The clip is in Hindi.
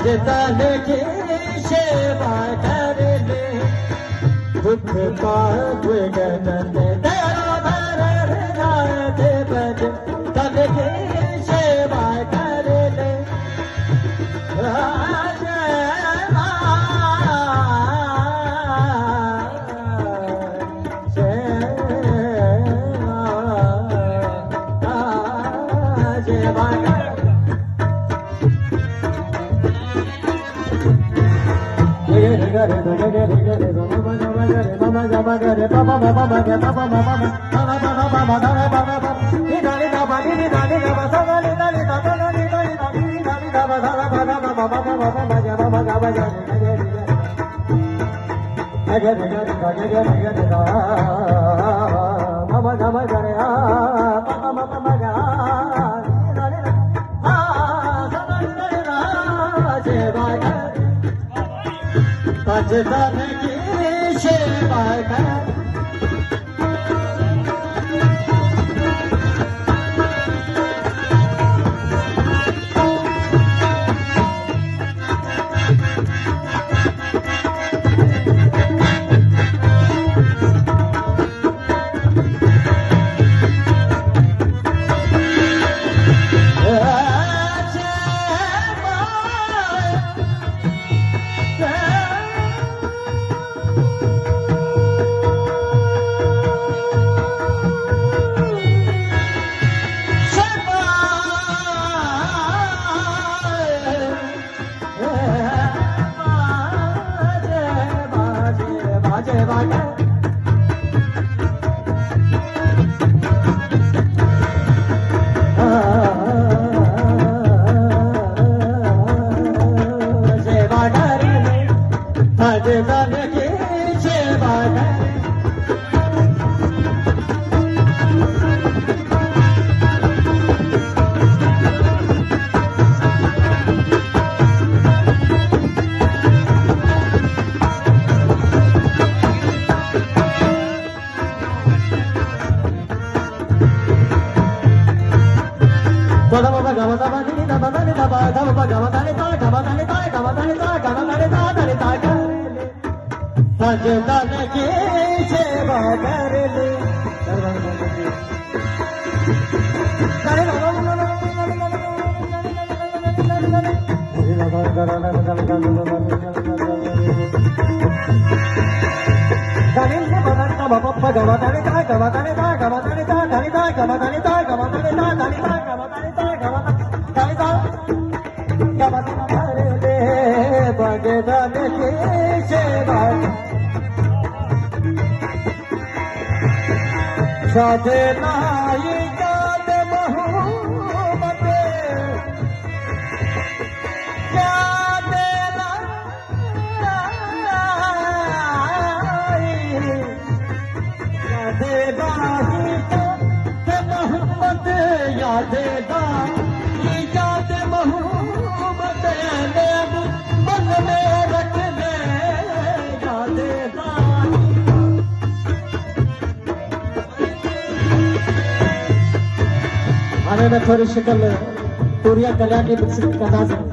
भजतन की सेवा कर ले दुख पाप गगन तेरा भर हृदय भजतन की सेवा कर ले भजतन की सेवा कर भजतन की सेवा कर ले भजतन की सेवा साधे लाई याद मोहब्बत याद मोहब्बत याद मोहब्बत मन में रख ले याद आने में थोड़ी शक्ल तूरिया कल्याण की विकसित करना